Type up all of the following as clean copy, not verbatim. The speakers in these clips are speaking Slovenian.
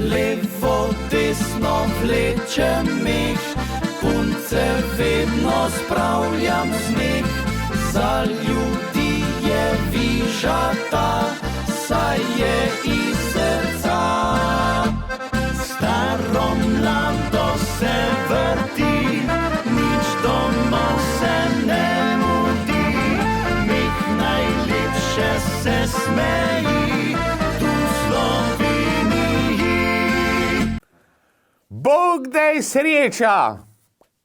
Levo, desno vlečem meh, punce vedno spravljam smeh. Za ljudi je vižata, saj je iz srca. Staro mlado se vrti, nič doma se ne mudi. Meh najlepše se smeji, tu v Sloveniji. Bog daj sreča!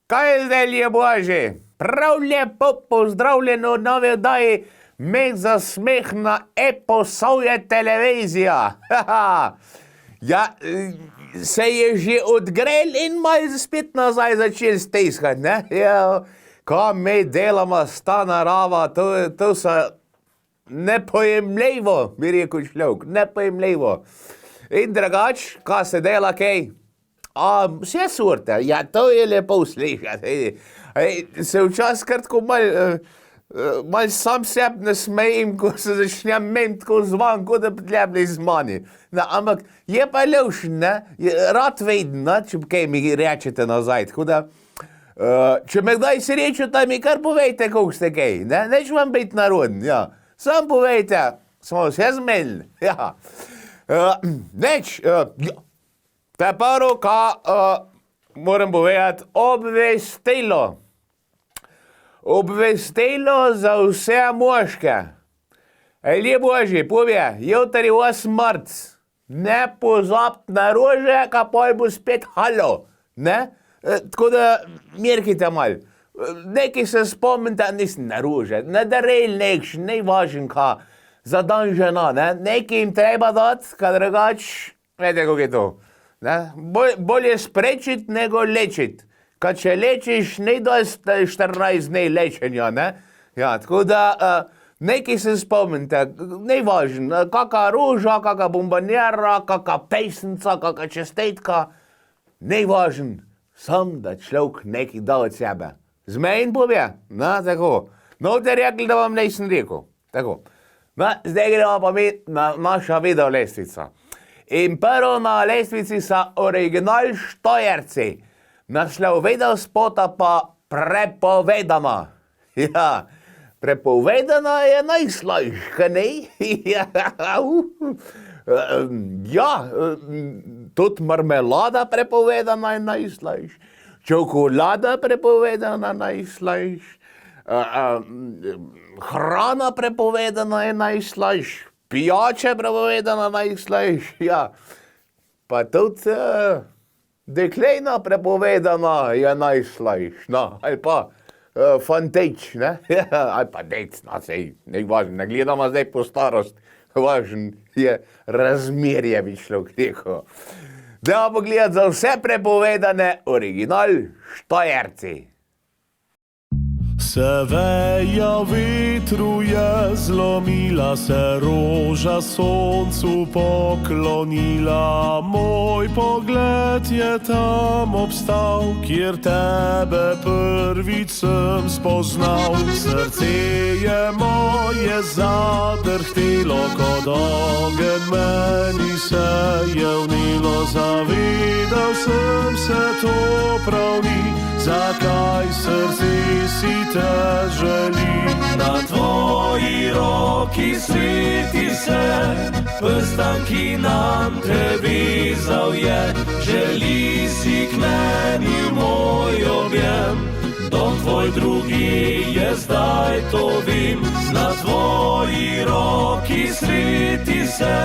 Kaj zdaj je Bože? Prav lepo pozdravljeno v nove oddaji Meh za smeh na Posavje televizija. Ja, se je že odgrel in malo spet nazaj začel steskati, ne? Ja, kaj mi delamo s ta narava, to so nepojemljivo, bi rekel človek, nepojemljivo. In drugač, kaj se dela, kaj? Vse sorte, ja, to je lepo slišati. Se včasih kar tako mal sam sebi ne smejem, ko se začnem meniti tako zvan, kot da potrebne iz mani. Ampak je pa levšen, ne? Rad veden, ne? Če kaj mi rečete nazaj. Tako da, če me kdaj srečate, mi kar povejte, kako ste kaj. Ne? Neč vam biti naroden, ja. Sam povejte, smo vse zmenili. Ja. Neč, te prvo, kaj moram povedati, obvestilo. Obvestilo za vse moške. Ljub Božji, povej, jutri 8. marc, ne pozabiti na rože, ka pol bo spet halo, ne? Tako da mirkite mal. Nekaj se spomnite, nisem na rože, na daril nekšen, najvažen ka, za dan žena, ne? Nekaj jim treba dati, ka drugač, vete, kako je to. Ne? Bolje sprečiti, nego lečiti. Kad če lečiš, ne dost 14 dni lečenja, ne? Ja, tako da nekaj se spomnite, najvažen, kaka roža, kaka bombonjera, kaka pesnica, kaka čestetka, najvažen, sam da človek nekaj da od sebe. Zmenjen povej, no, tako. No, te rekli, da vam nisem rekel, tako. No, zdaj gremo pa mi na naša video lestvica. In prvo na lestvici so original Štajerci. Naslov video spota pa Prepovedana. Ja, prepovedana je najslajša, ne? Ja, tudi marmelada prepovedana je najslajša, čokolada prepovedana najslajša, hrana prepovedana je najslajša, pijače prepovedana najslajša, ja, pa tudi deklejna prepovedana je najslajša, no, ali pa fanteč, ne, ali pa dec, no, sej, ne važno, ne gledamo zdaj po starost, važno je razmerje, bi človek rekel. Da bo gledati za vse prepovedane original Štajerci. Se veja vetru je zlomila, se roža soncu poklonila. Moj pogled je tam obstal, kjer tebe prvič sem spoznal. Srce je moje zadrhtelo, kot ogenj meni se je vnelo. Zavedal sem se, to prav ni, zakaj srce si te želi. Na tvoji roki sveti se prstan, ki nam te vezal je. Želi si k meni moj objem, dom tvoj drugi je zdaj, to vem. Na tvoji roki sveti se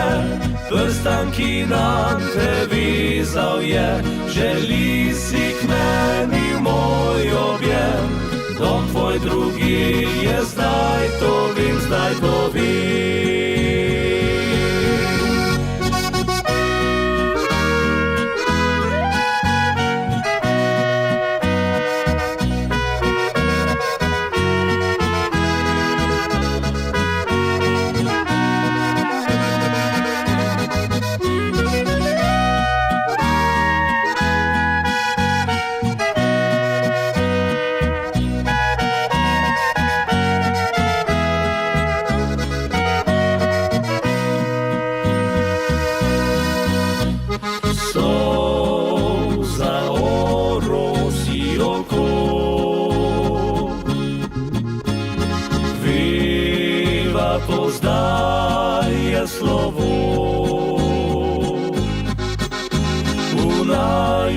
prstan, ki nam te vezal je. Želi si k meni moj objem, dom tvoj drugi je zdaj, to vem, zdaj to vem.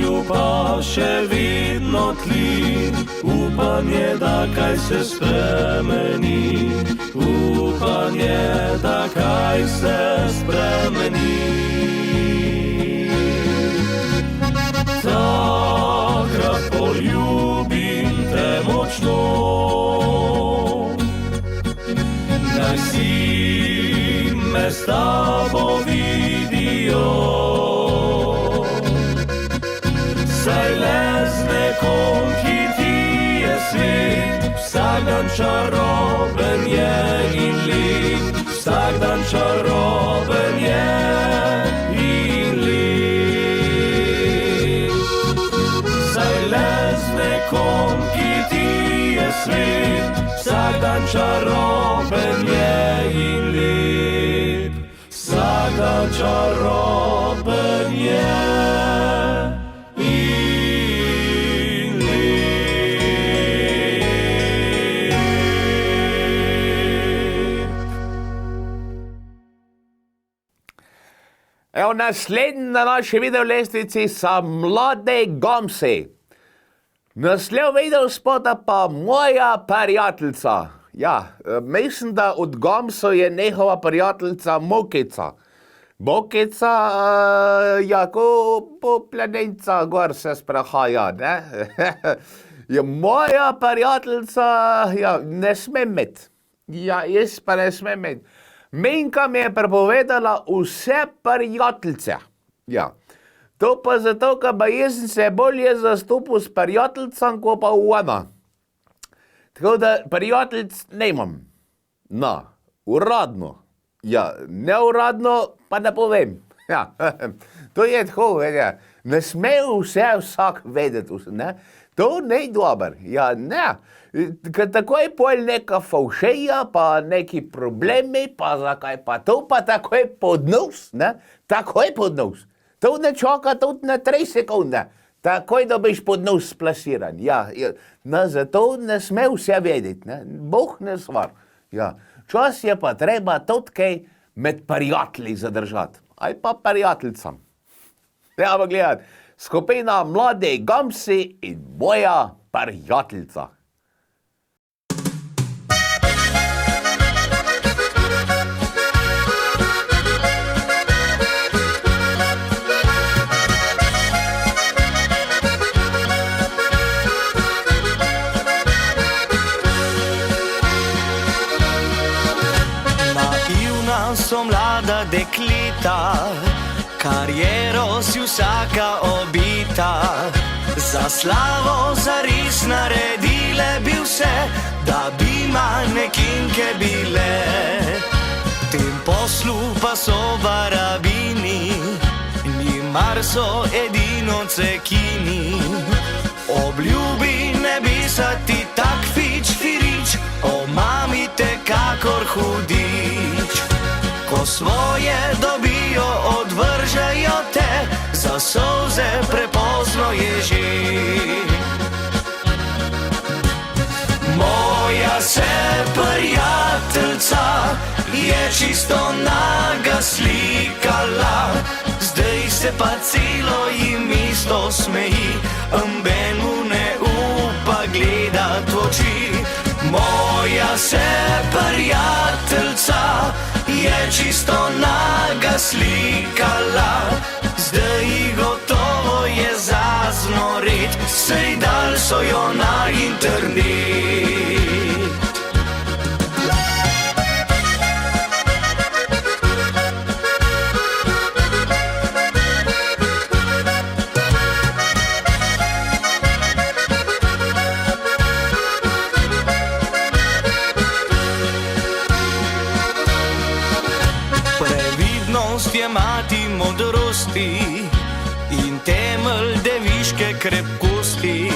polju pa še vidno tli, upanje, da kaj se spremeni, upanje, da kaj se spremeni. Takrat poljubim te močno, naj si me s tabo vidijo. Saj le z nekom, ki ti je svet, vsak dan čaroben je in lep, vsak dan čaroben je in lep. Saj le z nekom, ki ti je svet, vsak dan čaroben je in lep, vsak dan čaroben je. Evo, naslednji na naši video lestvici so Mlade Gomsi. Naslov video spota pa Moja prijateljica. Ja, mislim, da od Gomsov je njihova prijateljica Mokica. Mokica, jako poplanica gor se sprehaja, ne? Ja, moja prijateljica, ja, ne sme imeti. Ja, jaz pa ne smem imeti. Minka mi je prepovedala vse prijateljice. Ja. To pa zato, ker pa jaz sem se bolje zastopil s prijateljicam, ko pa ona. Tako da prijateljic ne imam. No, uradno. Ja, neuradno pa ne povem. Ja. To je tako, vedja. Ne sme vse vsak vedeti, ne? To ne je dober. Ja, ne. Ker takoj pol neka faušeja, pa neki problemi, pa zakaj pa to, pa takoj pod nos, ne? Takoj pod nos. To ne čaka tudi na 3 sekunde. Takoj dobiš pod nos splasiran. Ja, no, zato ne sme vse vedeti, ne? Boh ne stvar. Ja. Čas je pa treba tudi kaj med prijatelji zadržati. Aj pa prijateljicam. Ja, pa gledati. Skupina Mlade Gomsi in Moja prijateljica. Naivna so mlada dekleta, kariero si vsaka obita, za slavo zares naredile bi vse, da bi manekinke bile. V tem poslu pa so barabini, njimar so edino cekini. Obljubi ne bi sa ti tak fič firič, omamite kakor hudič. Ko svoje dobijo, odvržejo te, za solze prepozno je že. Moja se prijateljica je čisto naga slikala, zdaj se pa celo jim isto smeji, ambenu ne upa gledat v oči. Moja se prijateljica je čisto naga slikala, zdaj gotovo je za znoret, sej dal so jo na internet. Je mati modrosti in temelj deviške krepkosti.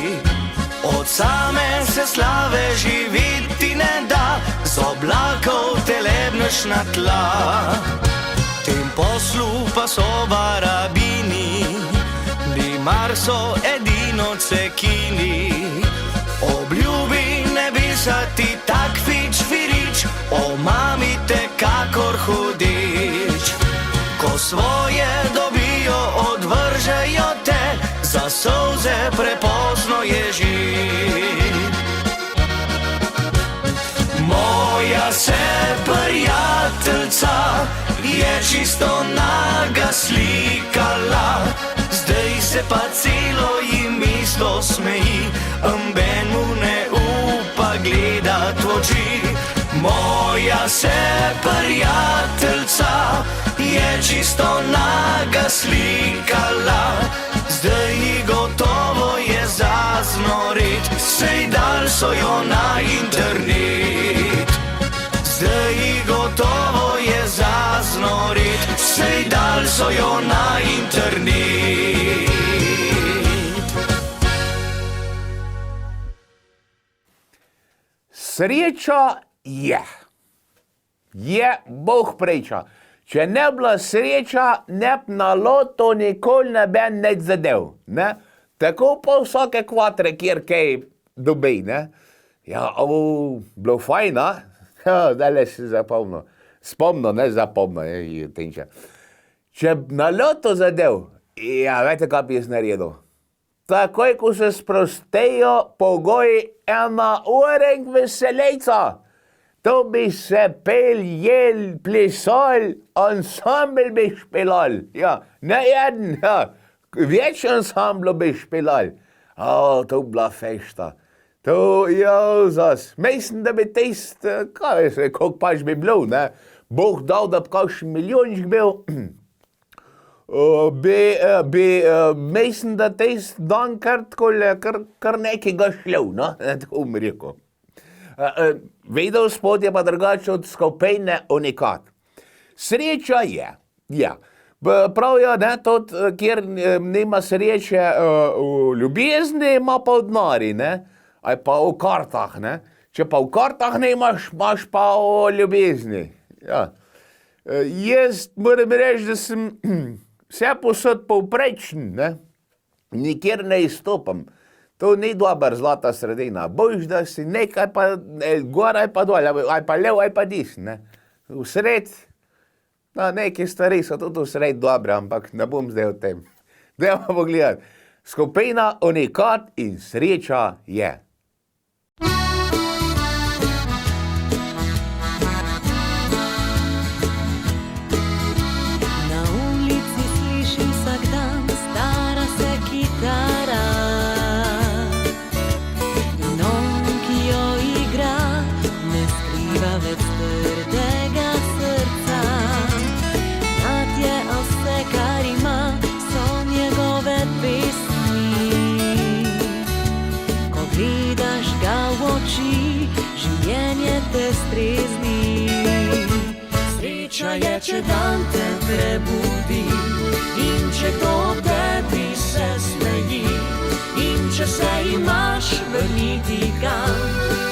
Od same se slave živeti ne da, z oblakov te lebneš na tla. V tem poslu pa so barabini, dimar so edino cekini. Obljubi ne bi sa ti tak fič firič, omamite kakor hudič. Ko svoje dobijo, odvržejo te, za prijateljca je čisto naga slikala. Zdaj se pa celo jim isto smeji, amben mu ne upa gledat v oči. Moja se prijateljca je čisto naga slikala. Zdaj ji gotovo je zaznorit, sej dal so jo na internet. Zdaj ji gotovo je zaznorit, sej dal so jo na internet. Sreča je, Bog preča. Če ne bila sreča, ne bi na loto nikoli ne bi nič zadev, ne? Tako pa vsake kvatre, kjer kaj dobi, ne? Ja, ovo bilo fajn, a? Ja, dale si zapomnil. Spomnil, ne zapomnil, tenče. Če bi na loto zadev, ja, veste, kaj bi jaz naredil? Takoj, ko se sprostejo pogoji, ena urenk veselejca. To bi se pel, jel, plesal, ansambl bi špilal. Ja, ne jeden, ja. Več ansamblo bi špilal. To bila fešta. To, zas. Mislim, da bi tist, kaj veš, koliko pač bi bilo, ne? Bog dal, da bi kakšen milijonček bil. Mislim, da tist dan kar nekega šlev, no? Tako mi rekel. Vedel spod je pa drugače od skupine Unikat. Sreča je, ja. Pravijo, ne, tudi, kjer nima sreče v ljubezni, ima pa v denarju, ne, ali pa v kartah, ne. Če pa v kartah ne imaš, imaš pa v ljubezni, ja. Jaz moram reči, da sem vse posod povprečen, ne, nikjer ne izstopam. To ni dober zlata sredina. Bojiš, da si nekaj pa gor ali pa dol, ali pa lev ali pa desn, ne. V sred, neke stvari so tudi v sred dobre, ampak ne bom zdaj o tem. Dajmo pogledati. Skupina Unikat in Sreča je. Na ulici slišim vsak dan, stara se kitara. Več trdega srca, Natje vse, kar ima, so njegove pesmi. Ko gledaš ga v oči, življenje te strezni. Sreča je, če dan te prebudi in če kdo ob tebi se smeji. In če se imaš vrniti kam,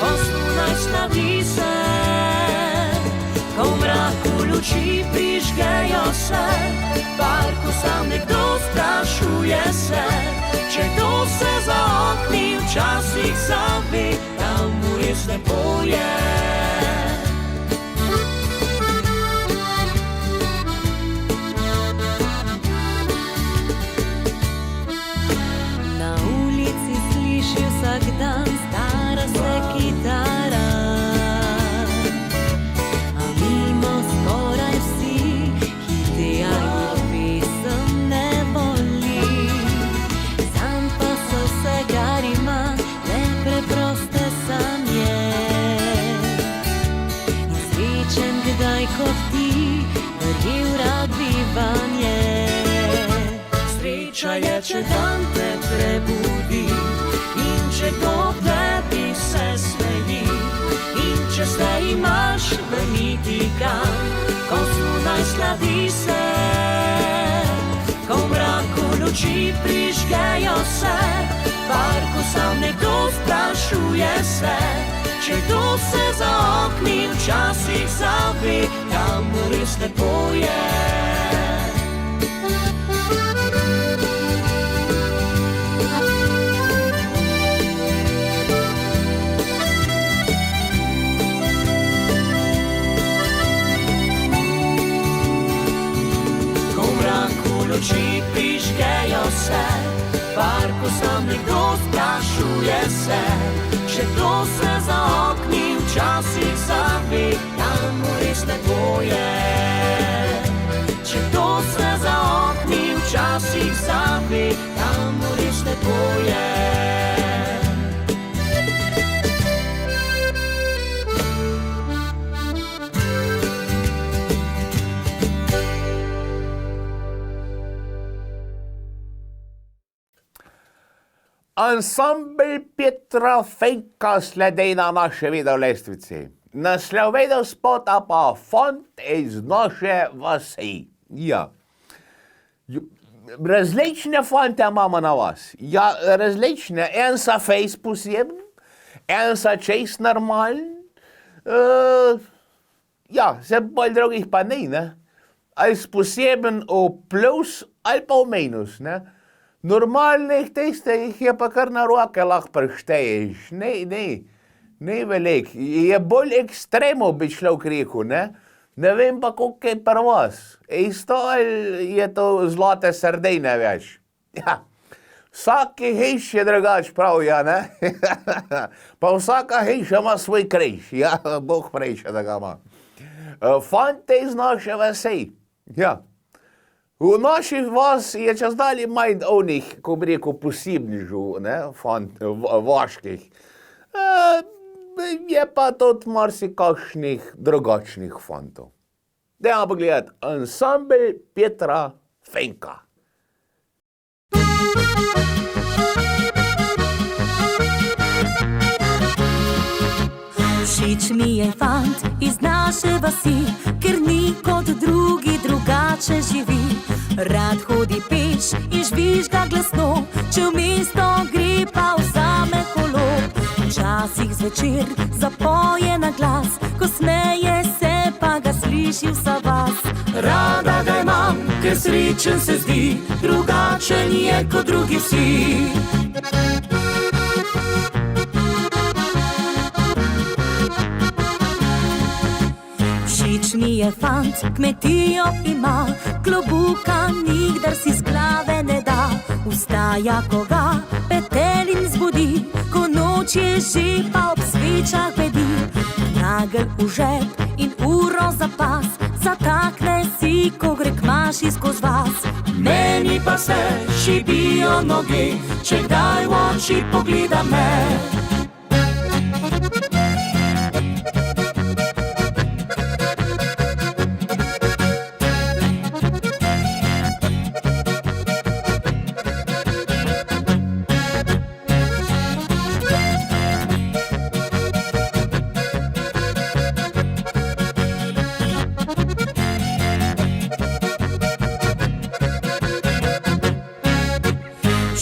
ko zunaj sladi se. Ko v mraku luči prižgejo se, v parku sam nekdo sprašuje se, če kdo se za okni včasih zavi, tam mu res lepo je. Na ulici sliši vsak dan, stara se kitara. Kot ti, vrgil rad bivanje. Sreča je, če dan te prebudi in če kdo ob tebi se smeji. In če se imaš vrniti kam, ko zunaj sladi se. Ko v mraku luči prižgejo se, v parku sam nekdo sprašuje se, če kdo se za okni včasih zavi, tam mu res lepo je. Ko v mraku luči prižgejo se, v parku sam nekdo sprašuje se, če kdo se za okni včasih zavi, tam mu res lepo poje. Če to se za okni včasih zapi, tam res ne poje. Ансамбль Петра Фенка слedi na naše videolestvici. Naslov videospota pa Fant iz naše vasi. Ja. Različne fante imamo na vas. Ja, različne. En sa face poseben, en sa čez normalen. Ja, se bolj drugih pa ne? Als poseben o plus ali pa o minus, ne? Normalnih tistih je pa kar na roke lahko prešteješ. Ne velik. Je bolj ekstremo, bi človek rekel, ne? Ne vem pa, koliko je pri vas. Isto ali je to zlate sardine več? Ja. Vsaki hiš je drugač prav, ja, ne? Pa vsaka hiša ima svoj križ. Ja, Bog preče, da ga ima. Fante iz naše vasi. Ja. V naših vas je čas dalje manj onih, ko bi rekel, posebnežu, ne, vaških. Je pa tudi marsikakšnih drugačnih fantov. Dajmo pogledati ansambl Petra Fenka. Všeč mi je fant iz naše vasi, ker ni kot drugi drugače živi. Rad hodi peš in žvižga glasno, če v mesto gre pa vzame kolo. Včasih zvečer zapoje na glas, ko smeje se pa ga sliši vsa vas. Rada ga imam, ker srečen se zdi, drugačen je kot drugi vsi. Všeč mi je fant, kmetijo ima, klobuka nikdar si z glave ne da. Vstaja, ko ga petelin zbudi, ko noč je že pa ob svečah bedi. Nagelj v žep in uro za pas, zatakne si, ko gre k maši skozi vas. Meni pa se šibijo noge, če kdaj v oči pogleda me.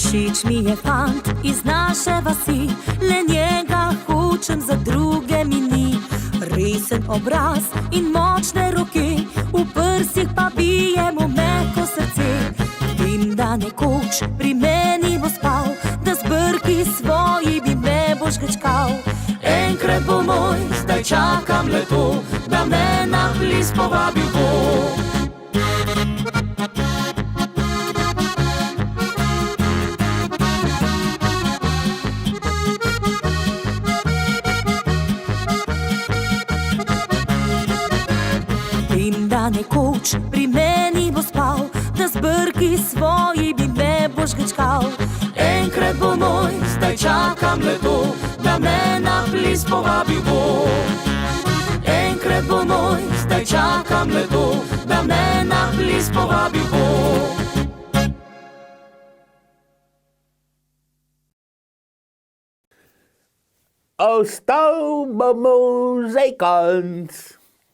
Všeč mi je fant iz naše vasi, le njega hočem, za druge mi ni. Resen obraz in močne roke, v prsih pa bije mu mehko srce. Vem, da nekoč pri meni bo spal, da z brki svoji bi me bo žgečkal. Enkrat bo moj, zdaj čakam le to, da me na ples povabil bo. Nekoč pri meni bo spal, da z brki svoji bi me bo žgečkal. Enkrat bo moj, zdaj čakam le to, da me na ples povabil bo. Enkrat bo moj, zdaj čakam le to, da me na ples povabil bo. Ostal bo muzikant.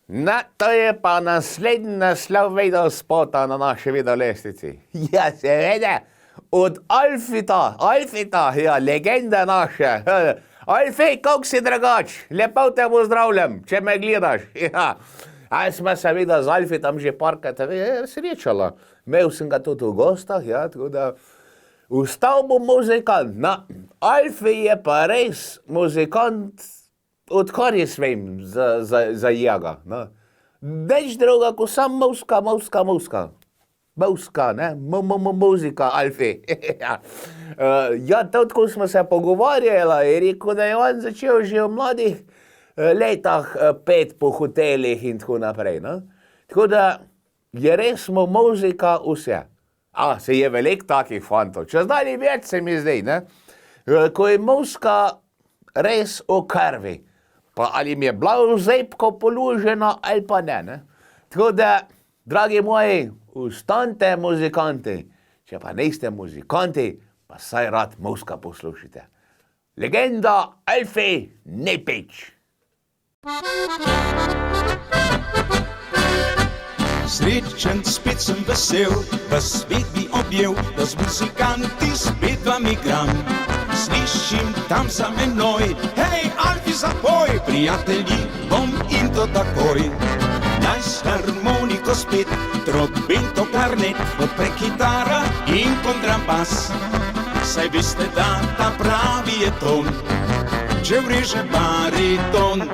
Na, to je pa naslednji naslov videospota na naši videolestvici. Ja, seveda, od Alfita, ja, legenda naše. Alfi, kako si drugač? Lepo te pozdravljam, če me gledaš. Ja. A smo seveda z Alfitom že parkrat srečala. Imel sem ga tudi v gostah, ja, tako da ostal bo muzikant. Na, Alfi je pa res muzikant, odkar jaz vem za njega. No. Nič druga, ko sam muzika. Muzika, ne? Muzika, Alfi. Ja, tudi ko smo se pogovarjali, je rekel, da je on začel že v mladih letah pet po hotelih in tako naprej. No? Tako da je res muzika vse. Se je veliko takih fantov, čez dalje več se mi zdaj, ne? Ko je muzika res v krvi, pa ali mi je bila vzepko polužena ali pa ne. Tako da, dragi moji, ustanite muzikanti, če pa niste muzikanti, pa saj rad muzika poslušajte. Legenda Alfie Nepič. Srečen, spet sem vesel, v svet bi objel, da z muzikanti spet vam igram. Slišim tam za menoj, hej, Alfi, zapoj, prijatelji, bom in to takoj. Naj s harmoniko spet, trobento, klarnet, odpre kitara in kontrabas. Saj veste, da ta pravi je ton, če vreže bariton.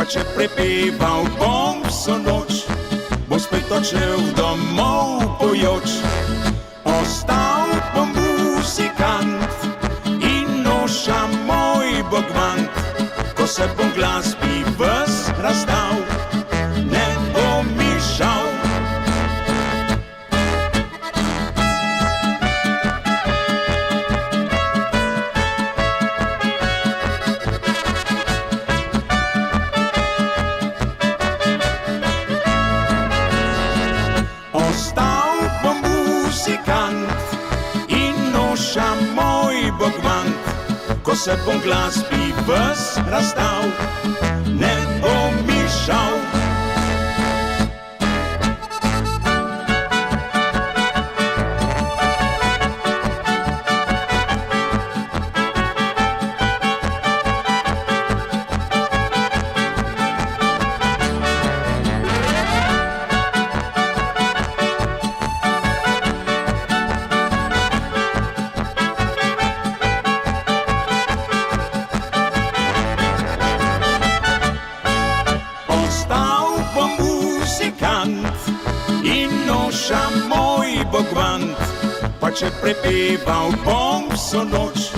Če prepeval bom vso noč, bo spet odšel domov pojoč. Ostal bom muzikant in noša moj bogvant, ko se bom glasbi ves razdal, ne bo mi žal. Ko se bom glasbi ves razdal, ne bo mi žal. Pa če prepeval bom vso noč,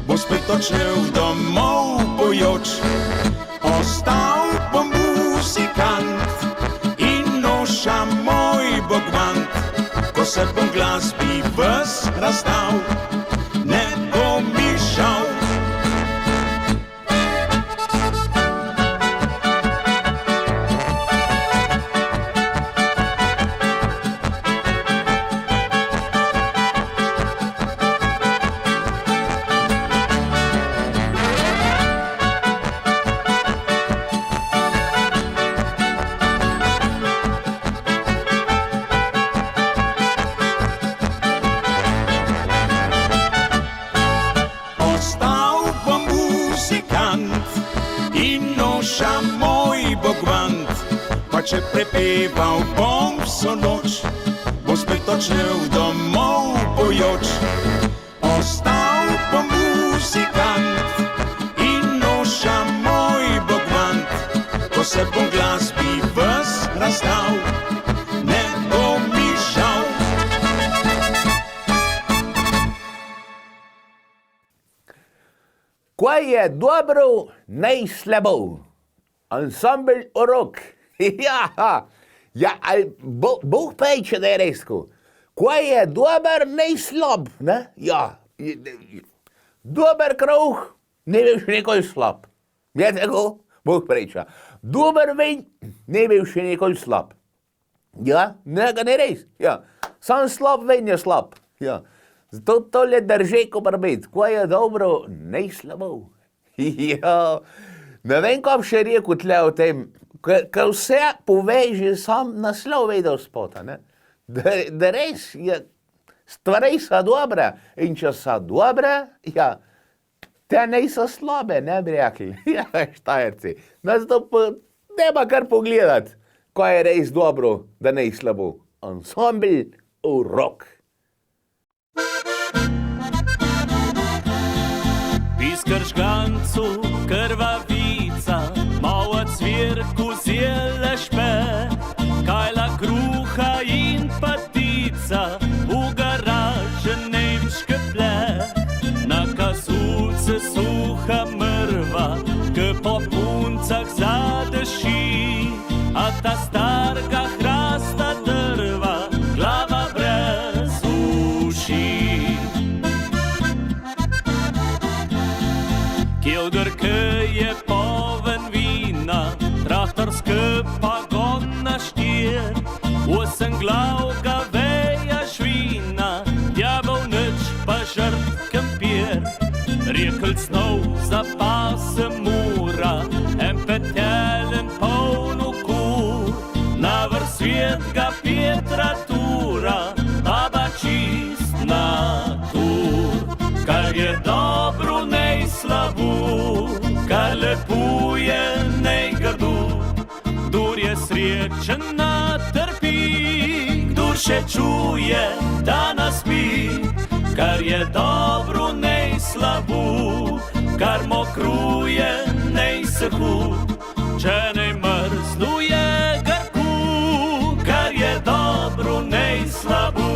bo spet odšel domov pojoč. Ostal bom muzikant in noša moj bogvant, ko se bom glasbi ves razdal, ne bo mi žal. Če prepeval bom vso noč, bo spet odšel domov pojoč. Ostal bom muzikant in noša moj bogvant, ko se bom glasbi ves razdal, ne bo mi žal. Kaj je dobro, naj slabo? Ansambel Orok. Bog peče, da je resko. Kaj je dober, nej slab, ne? Dober kruh, ne bi še nekaj slab. Je tako? Bog preča. Dober vin, ne bi še nekaj slab. Nekaj ne res. Sam slab vin je slab. Zato tole drže, ko prbit. Kaj je dobro, nej slabo. Ne vem, kaj še rekel tle o tem, ker vse poveže sam naslov vedel spota, ne? Da res je, stvari so dobre in če so dobre, te niso slabe, ne bi rekli. Ja, Štajerci. No, zato treba kar pogledati, kaj je res dobro, da ne je slabo. Ansambl Urok. Piskar žgancu, krvavica, malo cvirku zjele špe, kajla kruha in patica, v garaže nemške ple. Na kazulce suha mrva, k po puncah zadeši, a ta starga hrasta drva, glava brez uši. Kjeldr, je poven vina, traktorske pagona štir, 8 glav ga veja švina, djabel nič pa žrt kempir. Rekel snov za pase mura, en petelen polnu kur, na vrh svet ga Petra tura, baba čist natur. Kar je dobro, nej slavu, kar lepuje, nej grdu. Kdor je srečen, natrpi, kdor še čuje, da nas spi. Kar je dobro, nej slavu, kar mokruje, nej sehu. Če nej mrzluje grku, kar je dobro, nej slavu.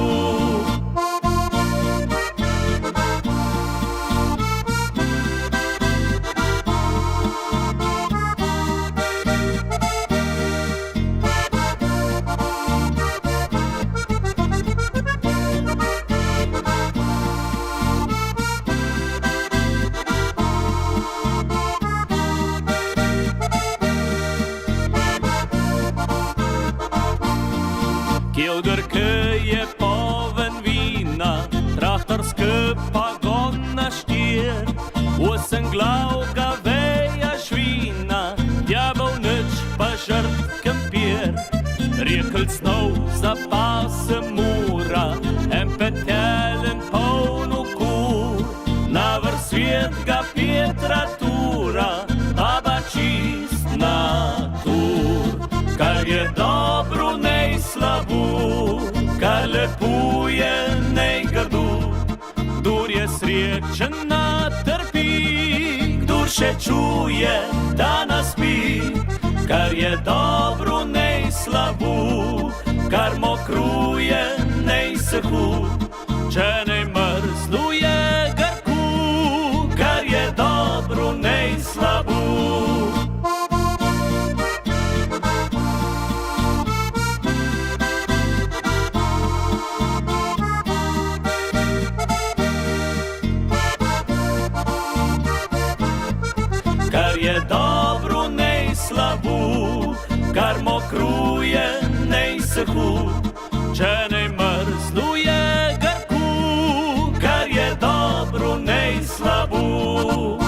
Kjeldr, je poven vina, traktorske pagona štir, 8 glav ga veja švina, djabel nič pa žrt kempir. Rekel snov za pase mura, en petelen polnu kur, na vrh svet ga Petra tura, baba čist natur. Kar je dobro, nej slavu, kar lepuje, nej grdu. Kdor je srečen, natrpi, kdor še čuje, da nas spi. Kar je dobro, nej slavu, kar mokruje, nej sehu. Če nej mrzluje grku, kar je dobro, nej slavu. Kar je dobro, nej slavu, kar mokruje, nej sehu. Če nej mrzluje grku, kar je dobro, nej slavu.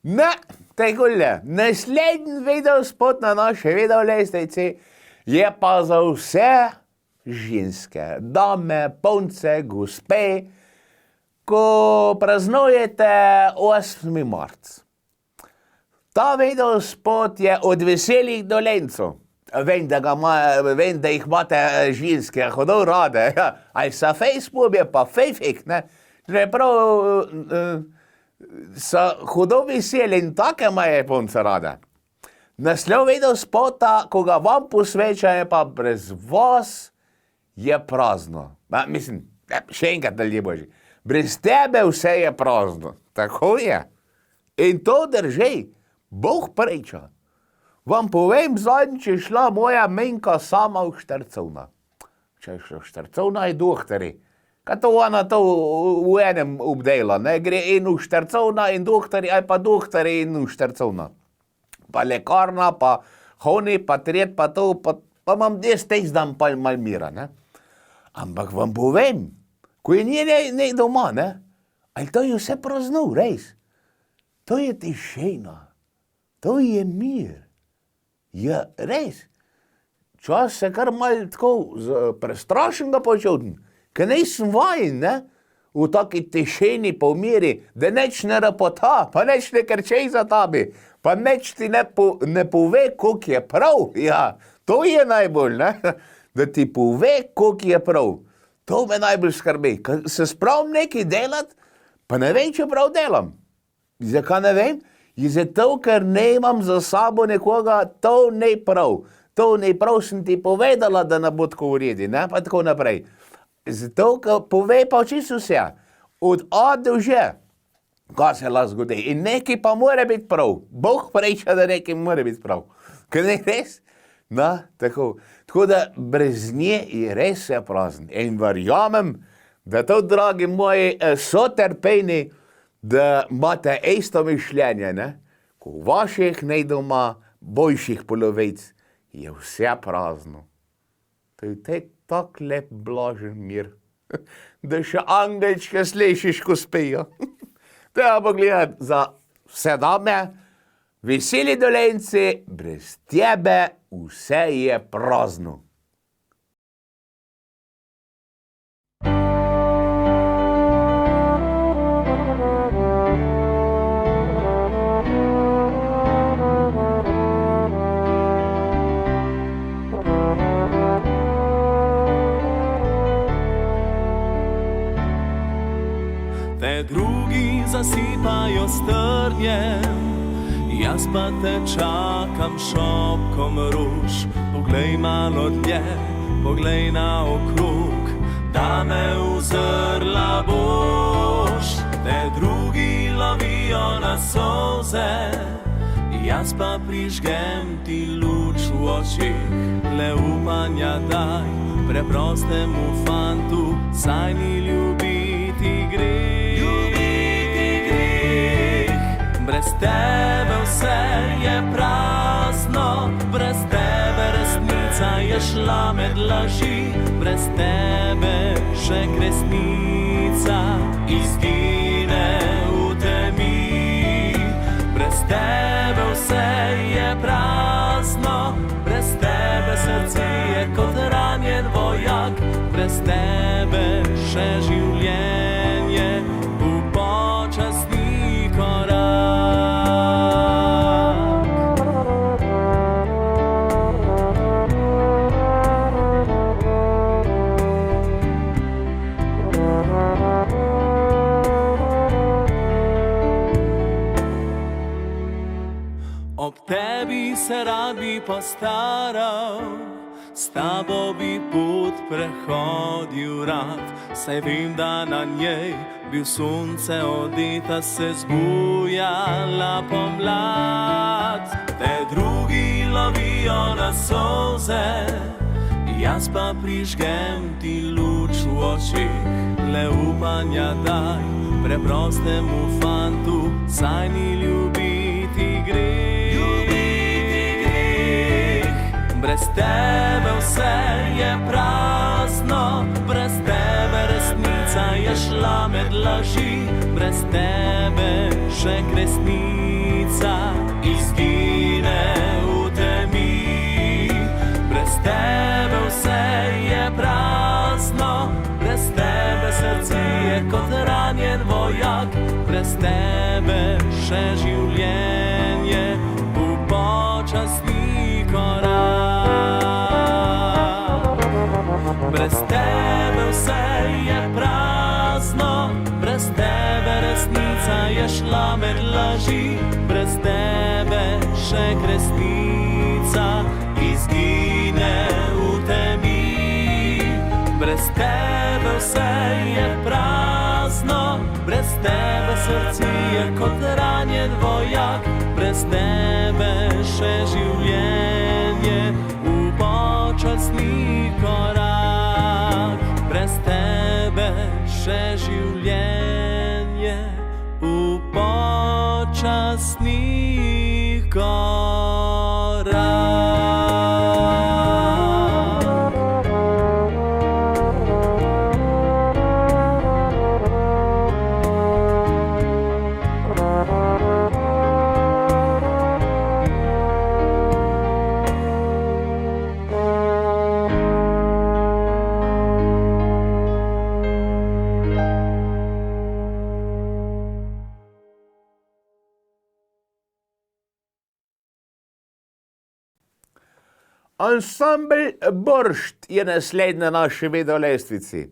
Na, takole, naslednji videospot na naše videolestvici je pa za vse ženske, dame, punce, gospe, ko praznujete 8. marc. Ta videospot je od veselih dolencev. Vem, da jih imate ženske hodov rade, ja. Ali sa Facebook je pa fejfik, ne? Čeprav sa hodov veseli in take imajo punce rade. Naslov videospota, ko ga vam posveča, je pa brez vas je prazno. Mislim, še enkrat da ljubje božji. Brez tebe vse je prazno. Tako je. In to drži. Bog priča. Vam povem, zadnjič je šla moja menka sama v Štrcovna. Če je šla v Štrcovna, je doktori. Kaj to ona to v enem obdela, ne? Gre in v Štrcovna in doktori, ali pa doktori in v Štrcovna. Pa lekarna, pa honi, pa tret, pa to, pa imam jaz teh dan pa mal mira, ne? Ampak vam povem, ko je ne doma, ne? Ali to je vse praznov, res? To je tišina, to je mir. Ja, res. Čas se kar malo tako prestrašen ga počutim, ker nisem vajen, ne? v taki tišini po miri, da neč ne rapota, pa neč ne krčej za tabi, pa neč ti ne pove, koliko je prav. Ja, to je najbolj, ne? Da ti pove, koliko je prav. To me najbolj skrbi. Ko se spravim nekaj delati, pa ne vem, če prav delam. Zakaj ne vem? Zato, ker ne imam za sabo nekoga, to ne prav. To ne prav, sem ti povedala, da ne bo tako v redu, ne? Pa tako naprej. Zato, ker pove pa čisto vse. Od A do Ž, kaj se lahko zgodi. In nekaj pa mora biti prav. Bog preča, da nekaj mora biti prav. Kaj ne res? No, tako. Tako da brez nje je res vse prazen. In verjamem, da to, dragi moji, so trpeni, da imate isto mišljenje, ne? Ko vaših ne doma, boljših polovic, je vse prazno. To je tak lep, blažen mir, da še angelčke slišiš, ko spijo. Treba pogledati za vse dame, veseli Dolenjci, brez tebe vse je prazno. Te drugi zasipajo s trnjem, jaz pa te čakam šopkom ruž. Poglej malo dlje, poglej naokrog, da me uzrla boš. Te drugi lovijo na solze, jaz pa prižgem ti luč v očih. Le upanja daj preprostemu fantu, saj ni ljubiti greh. Brez tebe vse je prazno, brez tebe resnica je šla med laži, brez tebe še kresnica izgine v temi. Brez tebe vse je prazno, brez tebe srce je kot ranjen vojak, brez tebe še življenje upočasni korak. Ob tebi se rad bi postaral, s tabo bi pot prehodil rad, saj vem, da na njej bi v sonce odeta se zbujala pomlad. Te drugi lovijo na solze, jaz pa prižgem ti luč v očih. Le upanja daj preprostemu fantu, saj ni ljubiti greh. Brez tebe vse je prazno, brez tebe resnica je šla med laži, brez tebe še kresnica izgine v temi. Brez tebe vse je prazno, brez tebe srce je kot ranjen vojak, brez tebe še življenje upočasni korak. Brez tebe vse je prazno, brez tebe resnica je šla med laži, brez tebe še kresnica izgine v temi. Brez tebe vse je prazno, brez tebe srce je kot ranjen vojak, brez tebe še življenje upočasni korak. Brez tebe še življenje upočasni korak. Ansambl Boršt je naslednji na naši videolestvici.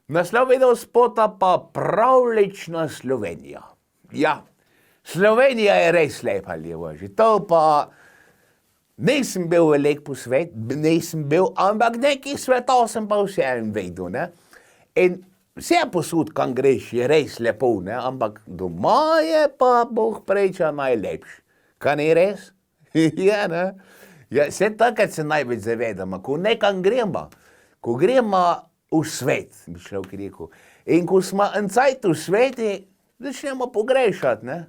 Naslov videospota pa Pravlična Slovenija. Ja, Slovenija je res lepa, ljuboži. To pa nisem bil velik po svet, ampak nekaj svetov sem pa vseeno vedel, ne. In vse posod, kam greš, je res lepo, ne, ampak doma je pa Bog preča najlepši. Kaj ni res? Ja, ne. Ja, vse takrat se največ zavedamo, ko nekam gremo, v svet, bi človek rekel. In ko smo en cajt v sveti, začnemo pogrešati, ne.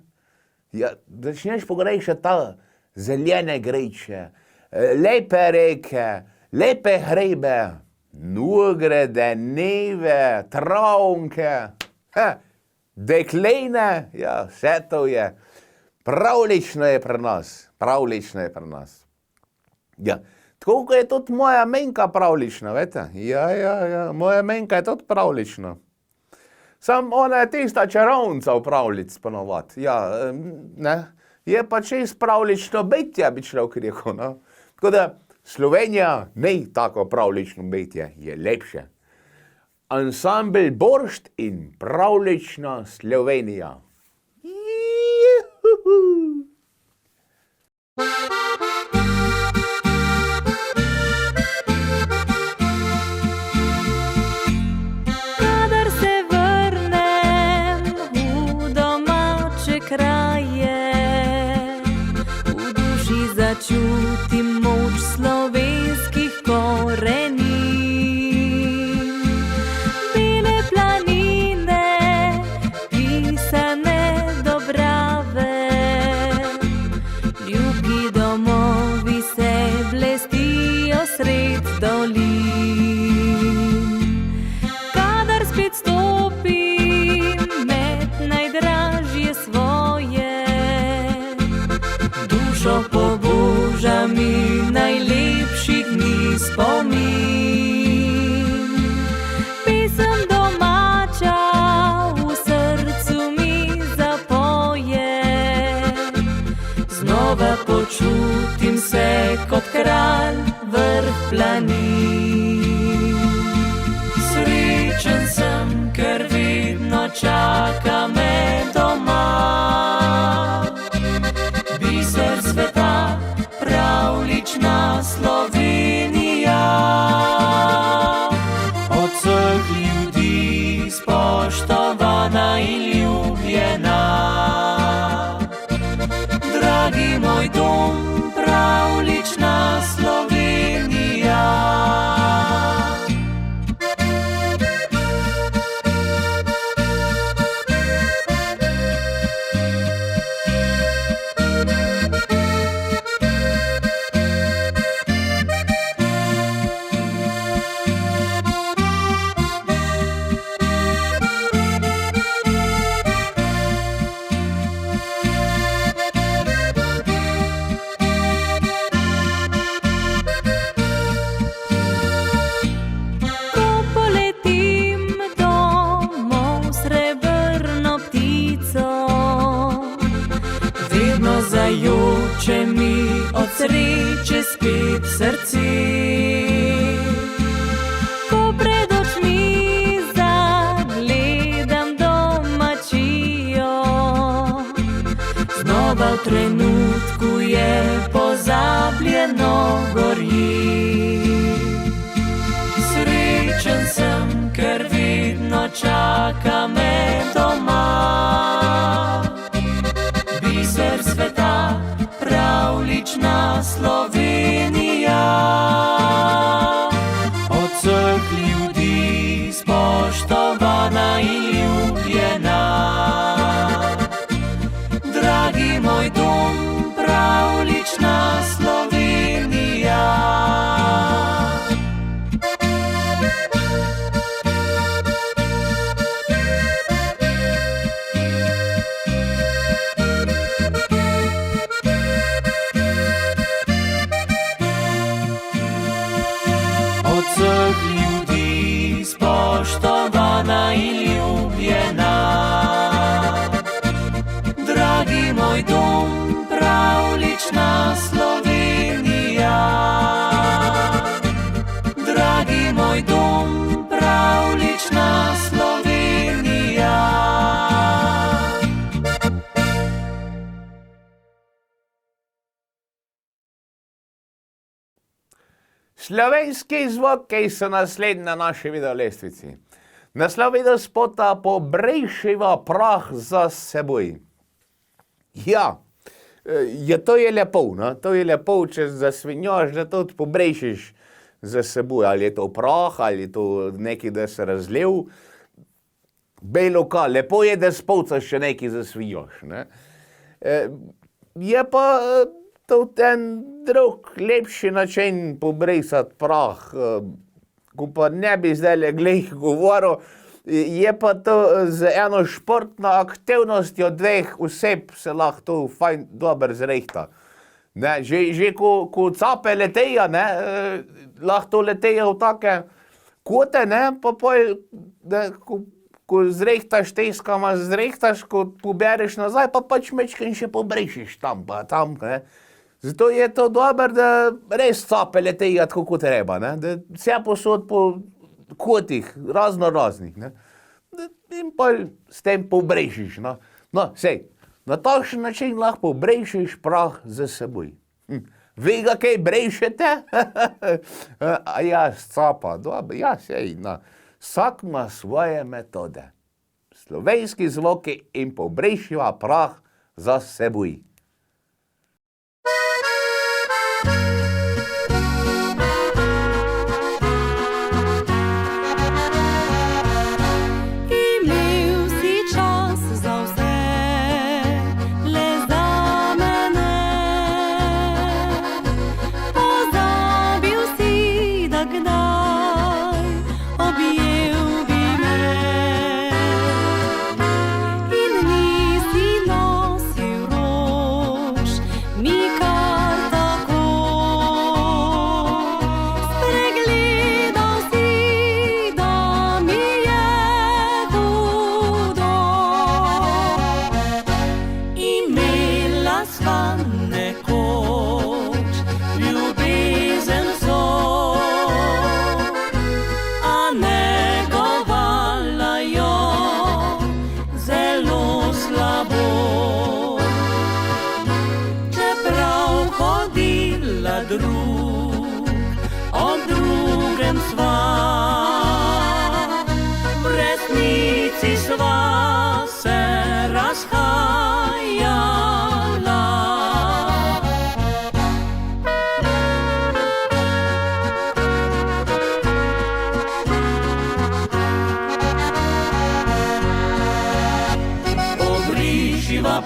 Ja, začneš pogrešati ta zelene griče, lepe reke, lepe hribe, nograde, nive, travnke, dekline, ja, vse to je. Pravlično je pri nas. Ja, tako kot je tudi moja menka pravlična, veste? Ja, moja menka je tudi pravlična. Sam ona je tista čarovnica v pravljic ponovat. Ja, ne, je pa čist pravlično bitje, bi človek rekel, no. Tako da Slovenija ni tako pravlično bitje, je lepše. Ansambl Boršt in Pravlična Slovenija. Kadar se vrnem v domače kraje, v duši začutim moč slovenskih korenin. Bele planine, pisane Dobrave, ljubki domovi se blestijo sred dolin. Kadar spet stopim med najdražje svoje, dušo poboža mi najlepših dni spomin. Pesem domača v srcu mi zapoje, znova počutim se kot kralj vrh planin. Srečen sem, ker vedno čaka me doma biser sveta, pravlična Slovenija. Od vseh ljudi spoštovana in ljubljena. Dragi moj dom, pravlična Slovenija. Ko poletim domov srebrno ptico, vedno zajoče mi od sreče spet srce. Ko pred očmi zagledam domačijo, znova v trenutku je pozabljeno gorji. Srečen sem, ker vedno čaka me doma biser sveta, pravlična Slovenija. Od vseh ljudi spoštovana in ljubljena. Dragi moj dom, pravlična Slovenija. Od vseh ljudi spoštovana in ljubljena. Dragi moj dom, pravlična Slovenija. Slovenski zvoki so naslednji na naši videolestvici. Naslov videospota Pobrejšiva prah za seboj. Ja, to je lepo, no? To je lepo, če zasvinjaš, da to pobrejšiš za seboj. Ali je to prah, ali je to nekaj, da se razlev. Bejlo ka, lepo je, da spolcaš, če nekaj zasvinjaš, ne? Je pa to ten drug, lepši način pobrisati prah, ko pa ne bi zdaj glih govoril, je pa to z eno športno aktivnostjo dveh oseb se lahko to fajn dobro zrehta. Ne, že ko cape letejo, ne, lahko letejo v take kote, ne, pa ko zrehtaš teskama, zrehtaš, ko pobereš nazaj, pa pač mečken še pobrešiš tam, pa tam, ne. Zato je to dobro, da res cape letejo tako kot treba, ne, da vse posod po kotih, raznih, ne. In pa s tem pobrešiš, no. No, sej, na takšen način lahko pobrešiš prah za seboj. Vi ga kaj brešete? A ja, capa, dobro, ja, sej, no. Vsak ima svoje metode. Slovenski zvoki in pobrešiva prah za seboj.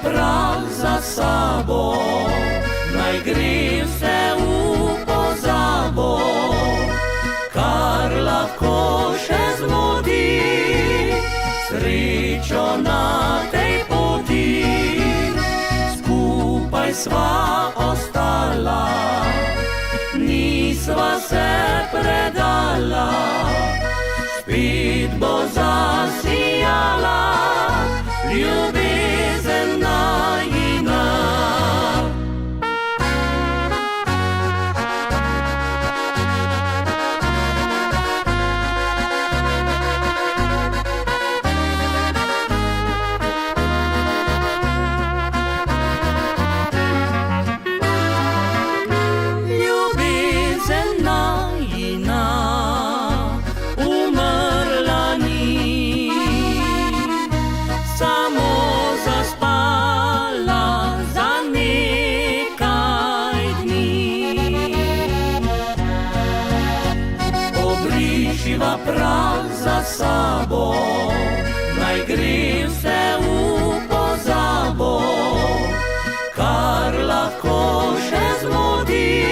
Prah za sabo, naj gre vse v pozabo, kar lahko še zmodi, srečo na tej poti. Skupaj sva ostala, nisva se predala, spet bo zasijala ljubezen najina. Ljubezen najina umrla ni, samo zaspala za nekaj dni. Obrišiva prah za sabo, naj gre vse v pozabo, kar lahko še zmodi,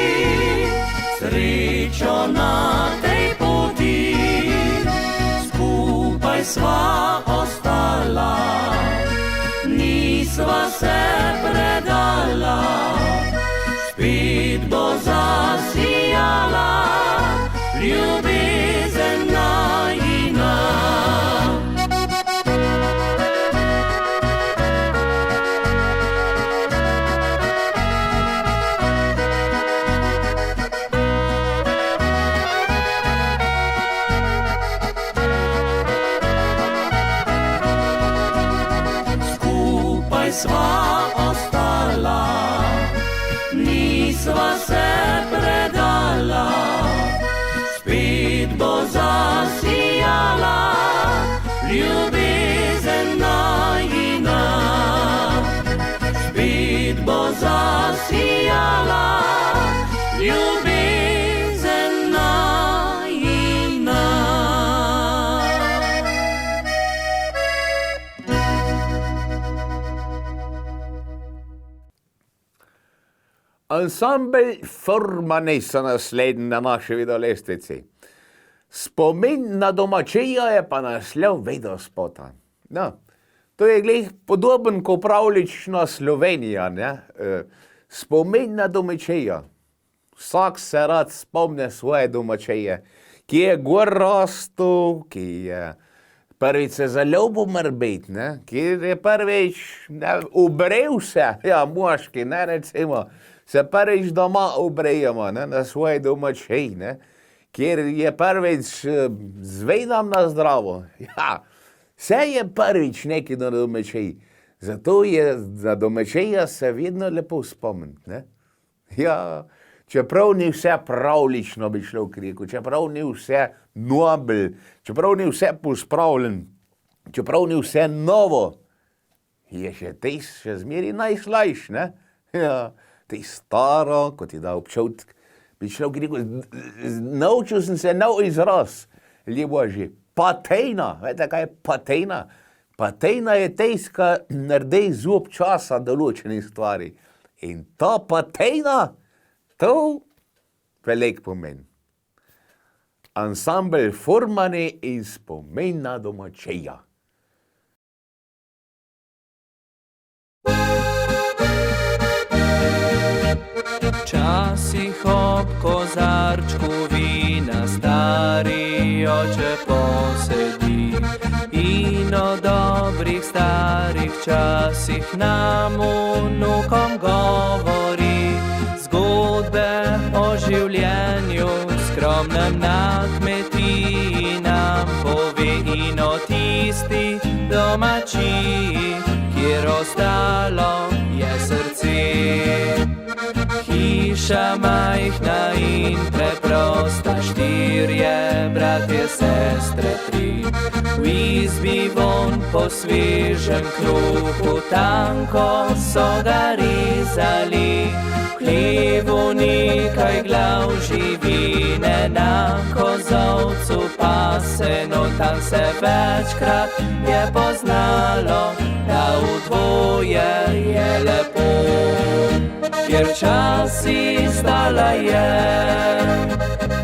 srečo na tej poti. Skupaj sva ostala, nisva se predala, spet bo zasijala ljubezen najina. Skupaj sva ostala, sijala, ljubezen naivna. Ansambel Furmani so naslednji na naši videolestvici. Spomin na domačijo je pa naslov videospota. No, to je glih podoben kot pravlična Slovenija, ne? Spomin na domačijo. Vsak se rad spomne svoje domačije, ki je gor rastel, ki je prvič se zaljubil morbit, ne? Ki je prvič ubril se, ja, moški, ne, recimo, se prvič doma ubrejemo, ne, na svoje domačij, ne? Kjer je prvič zvedam na zdravo. Ja, vse je prvič nekaj na domačij. Zato je za domačija se vedno lepo spomniti, ne? Ja, čeprav ni vse pravlično, bi človek rekel, čeprav ni vse nobel, čeprav ni vse pospravljen, čeprav ni vse novo, je še zmeri najslajš, ne? Ja, staro, ko ti da občutek, bi človek rekel, naučil sem se nov izraz, ljubbožji, patejna, veste, kaj je patejna? Patejna je tejska, naredi zob časa določenih stvari. In ta patejna, to velik pomen. Ansambel Furmani iz Spomin na domačija. Včasih ob kozarčku vina stari oče posedi in o dobrih starih časih nam vnukom govori. Zgodbe o življenju skromnem na kmetiji nam pove in o tisti domačiji, kjer ostalo je srce. Hiša majhna in preprosta, štirje bratje, sestre tri. V izbi von po svežem kruhu, tanko so ga rezali. V hlevu nekaj glav živine, na kozovcu paseno, tam se večkrat je poznalo, da v dvoje je lepo. Kjer časi stala je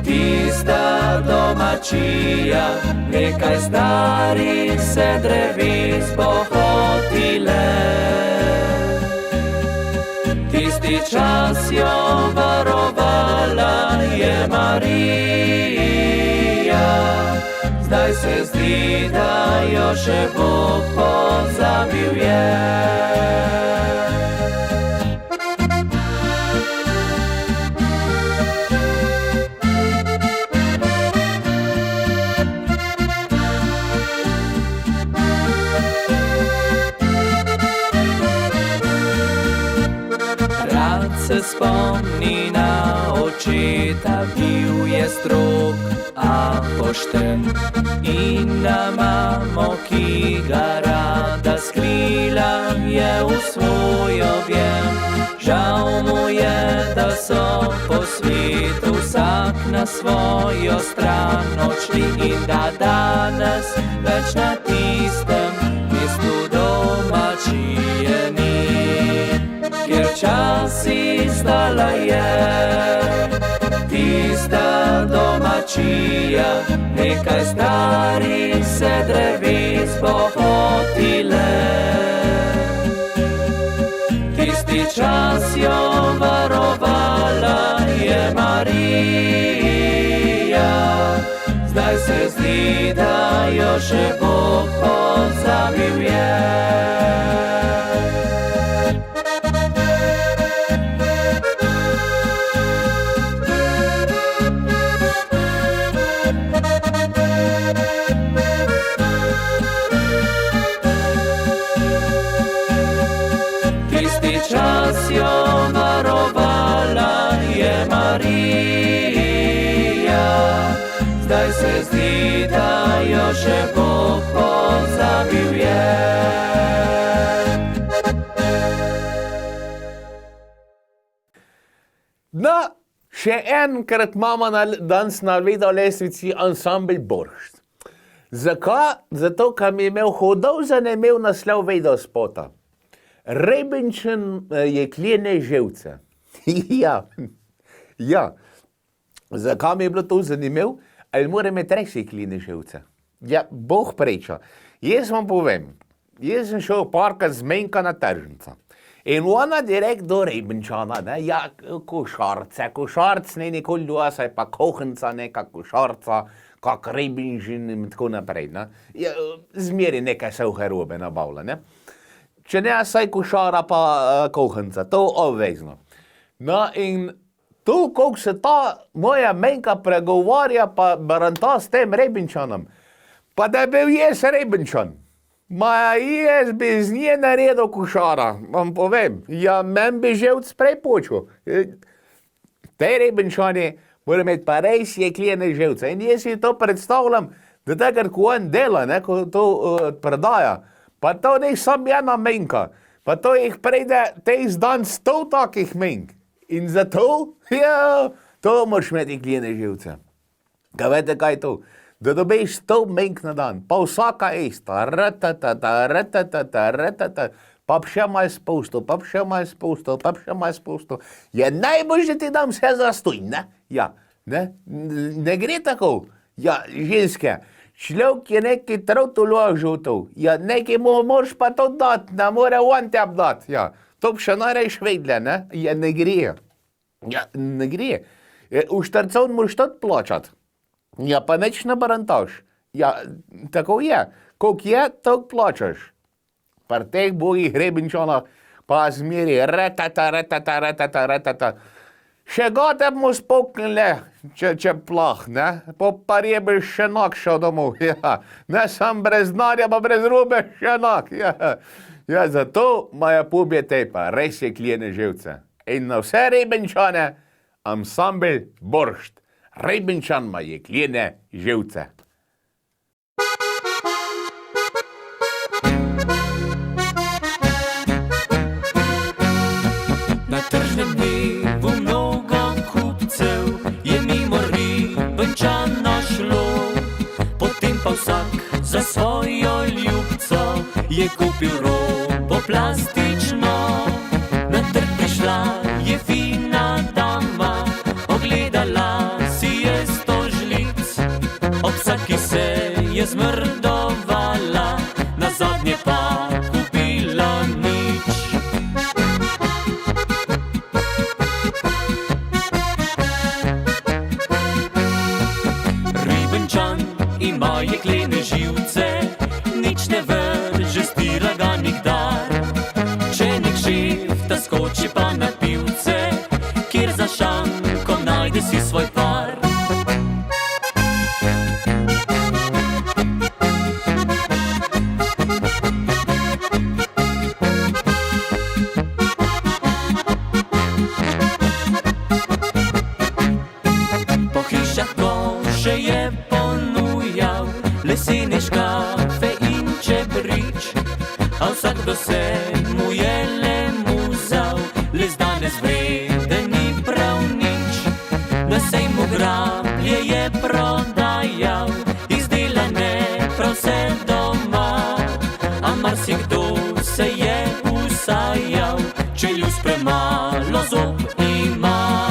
tista domačija, nekaj starih se dreves bohotile. Tisti čas jo varovala je Marija, zdaj se zdi, da jo še Bog pozabil je. Se spomni na očeta, bil je strog, a pošten, in na mamo, ki ga rada skrila je v svoj objem. Žal mu je, da so po svetu vsak na svojo stran odšli in da danes več na tistem mestu domačije ni. Kjer časi stala je tista domačija, nekaj starih se dreves bohotile. Tisti čas jo varovala je Marija, zdaj se zdi, da jo še Bog pozabil je. Čas jo varovala je Marija, zdaj se zdi, da jo še Bog pozabil je. Še enkrat imamo danes na video lestvici ansambl Boršt. Zakaj? Zato, ker mi je imel hodov zanimiv naslov video spota. Rebenčan jeklene živce. Ja. Zakaj mi je bilo to zanimiv? Ali mora imeti res jeklene živce? Ja, Bog preča. Jaz vam povem, jaz sem šel parkrat z Menka na tržnico. In ona direkt do Rebenčana, ne, ja, košarc, ne, nikoli dosa, je pa kohenca, neka košarca, kak Rebenžin in tako naprej, ne. Ja, zmeri nekaj suhe robe nabavlja, ne. Če ne, saj košara pa kohenca, to obvezno. No, in tu, koliko se ta moja Menka pregovarja, pa baranta s tem Rebenčanom, pa da je bil jaz Rebenčan. Ma jaz bi z nje naredil košara, vam povem. Ja, men bi živc prej počel. Te Rebenčani mora imeti pa res jeklene živce. In jaz si to predstavljam, da takrat, ko on dela, ne, ko to predaja, pa to ne sam ena Menka, pa to jih prejde tejs dan 100 takih Menk. In zato, ja, to moraš imeti jeklene živce. Kaj vete, kaj je to? Da dobiš 100 Menk na dan, pa vsaka ista, pa še malo spustil, pa še malo spustil, pa še malo spustil. Je najbolj, da ti dam vse zastojn, ne? Ja, ne gre tako. Ja, ženske, človek je neki trud uložil to. Ja, neki mu moraš pa to dati, ne more on tebi dati. Ja, to bi še narejš vedle, ne? Ja, ne gre. Ja, ne gre. V štarcovn moraš tudi plačati. Ja, pa neč ne barantaš. Ja, tako je. Koliko je, toliko plačaš. Par teh bogih Rebenčanah pa zmeri retata. Še gote mu spoknile, če plah, ne? Pa rebel še nak šel domov. Ja, ne sam brez denarja, pa brez robe še nak. Ja, zato imajo pubje tejpa res jeklene živce. In na vse Rebenčane ansambl Boršt. Rebenčan ima jeklene živce. Na tržnem dnevu mnogo kupcev je mimo Rebenčana šlo, potem pa vsak za svojo ljubco je kupil robo plastično. Na trg prišla je fina dama, ogledala si je 100 žlic, ob vsaki se je zmrdovala, nazadnje pa kupila nič. Rebenčan ima jeklene živce, nič ne vrže, stira ga nikdar. Če nek šefta skoči pa na pivce, kjer za šanko najde si svoj par. Po hišah koše je ponujal, lesene škafe in čebrič, a vsakdo se mu je le muzal, les danes vreden ni prav nič. Na sejmu grablje je prodajal, izdelane prav vse doma, a marsikdo se je usajal, če ljus premalo zob ima.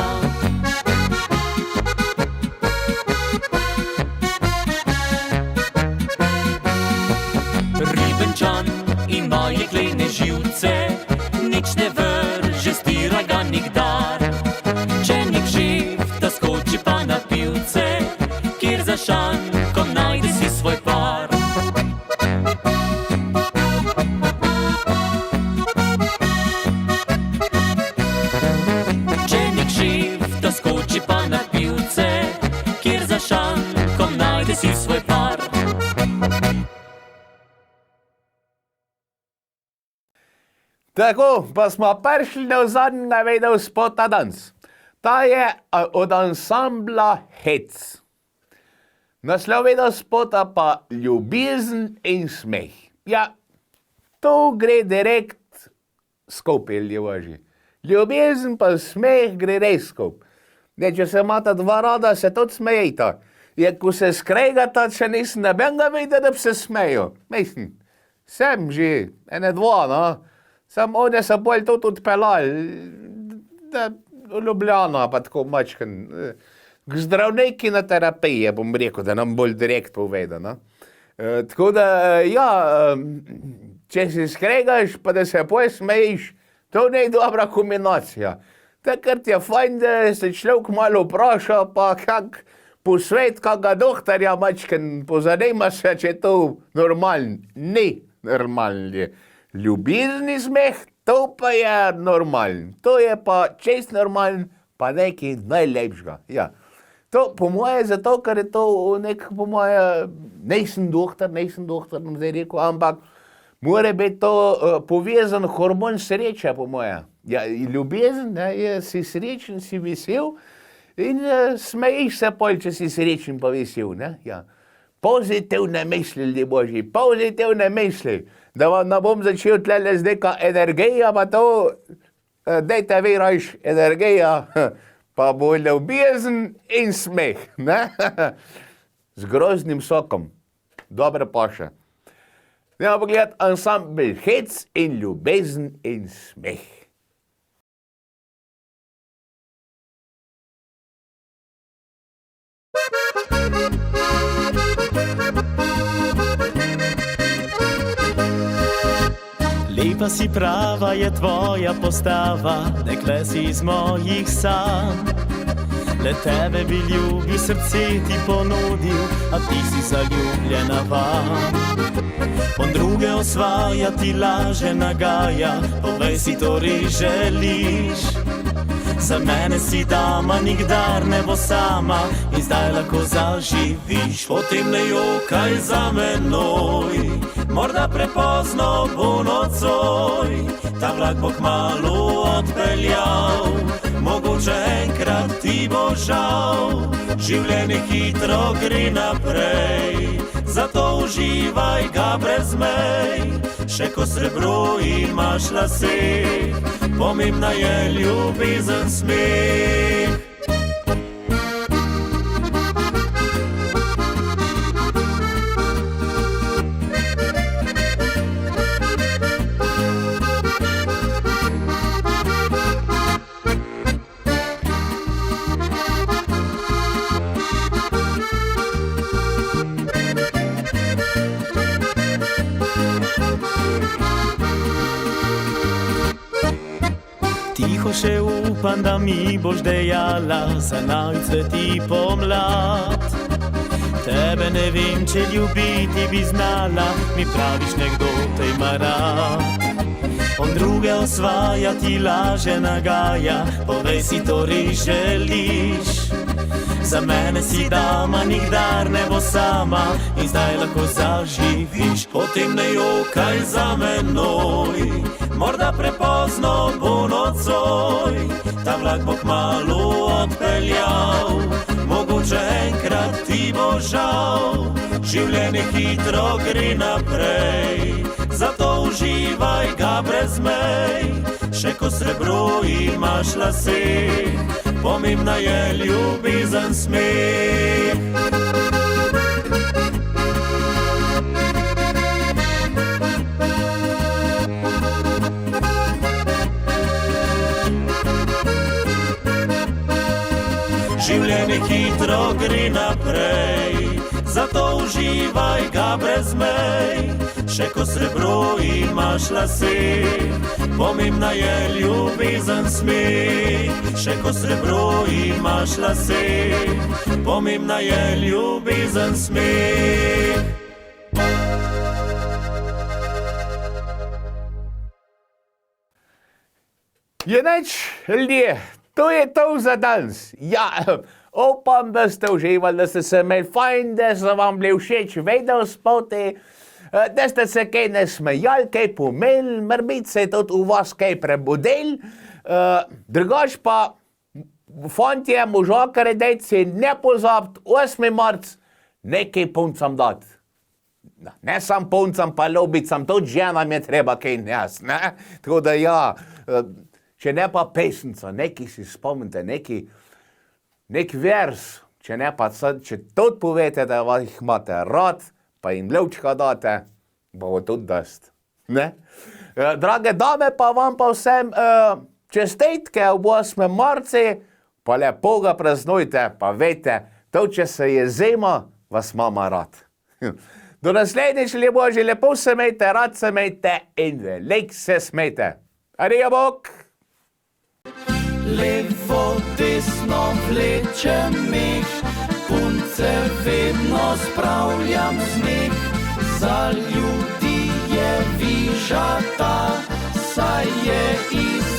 Rebenčan ima jeklene živce, nič ne vrže, stira ga nikdar. Če nek šefta skoči pa na pivce, kjer za šanko najde si svoj par. Če nek šefta skoči pa na pivce, kjer za šanko najde si svoj par. Tako, pa smo prišli do zadnjega video spota danes. Ta je od ansambla Hec. Naslov video spota pa Ljubezen in smeh. Ja, to gre direkt skupaj, ljubaži. Ljubezen pa smeh gre res skupaj. Ne, če se imata dva rada, se tudi smejita. Je, ko se skregata, če nisem nobenega videl, da bi se smejo. Mislim, sem že, ene dva, no. Sam one so bolj tudi odpeljali, da v Ljubljano, pa tako mačken. K zdravniki na terapiji, bom rekel, da nam bolj direkt poveda, no. Tako da, ja, če se skregaš, pa da se poj smejiš, to ne je dobra kombinacija. Takrat je fajn, da se človek malo vpraša, pa kak posvet, kakega doktorja mačken pozanima se, če je to normalen. Ne normalen je. Ljubezni smeh, to pa je normalen. To je pa čest normalen, pa nekaj najlepšega. Ja. To po moje zato, ker je to nek, po moje, nisem doktor, bom zdaj rekel, ampak mora biti to povezan hormon sreče, po moje. Ja, ljubezen, ne, je, si srečen, si vesel in smejiš se pol, če si srečen pa vesel, ne, ja. Pozitivne misli, ljudje božji, pozitivne misli, da vam ne bom začel tlele z neka energija, pa to, dajte vi rajš energija, pa bo ljubezen in smeh, ne, z groznim sokom, dobre paše. Ne, pa gledati ansambl Hec in ljubezen in smeh. Lepa si, prava je tvoja postava, dekle si iz mojih sanj. Le tebe bi ljubi srce ti ponudil, a ti si zaljubljena van. On druge osvaja, ti laže nagaja, povej si to res želiš. Za mene si dama, nikdar ne bo sama in zdaj lahko zaživiš. Potem ne jokaj za menoj, morda prepozno bo nocoj. Ta vlak bo kmalu odpeljal, mogoče enkrat ti bo žal. Življenje hitro gre naprej, zato uživaj ga brez mej. Še ko srebro imaš lase, pomembna je ljubezen, smeh. Tiho še upam, da mi boš dejala, za naj cveti pomlad. Tebe ne vem, če ljubiti bi znala, mi praviš, nekdo te ima rad. On druge osvaja, ti laže nagaja, povej si to res želiš. Za mene si dama, nikdar ne bo sama in zdaj lahko zaživiš. Potem ne jokaj za menoj, morda prepozno bo nocoj. Ta vlak bo kmalu odpeljal, mogoče enkrat ti bo žal. Življenje hitro gre naprej, zato uživaj ga brez mej. Še ko srebro imaš lase, pomembna je ljubezen, smeh. Življenje hitro gre naprej, zato uživaj ga brez mej. Še ko srebro imaš lase, pomembna je ljubezen, smeh. Še ko srebro imaš lase, pomembna je ljubezen, smeh. Je nič, ljudje, to je to za danes. Ja, upam, da ste uživali, da ste se imeli fajn, da so vam bili všeč videospoti, da ste se kaj nasmejali, kaj pomeli, morbiti se je tudi v vas kaj prebudili. Drugač pa, fantje, možakare, dejci, ne pozabiti, 8. marc, nekaj puncam dati. Ne sam puncam pa ljubicam, tudi ženam je treba kaj nes, ne? Tako da ja, če ne pa pesnica, nekaj si spomnite, nekaj nek vers, če ne pa, če tudi povete, da jih imate rad, pa jim levčka date, bo tudi dost. Ne? Drage dame, pa vam pa vsem čestitke ob 8. marci, pa lepo ga praznujte, pa vejte, to, če se je zima, vas mama rad. Do naslednjič, Božji, lepo se mejte, rad se mejte in veliko se smejte. Adijo, bok! Levo, desno vlečem mih, punce vedno spravljam smeh. Za ljudi je vižata, saj je iz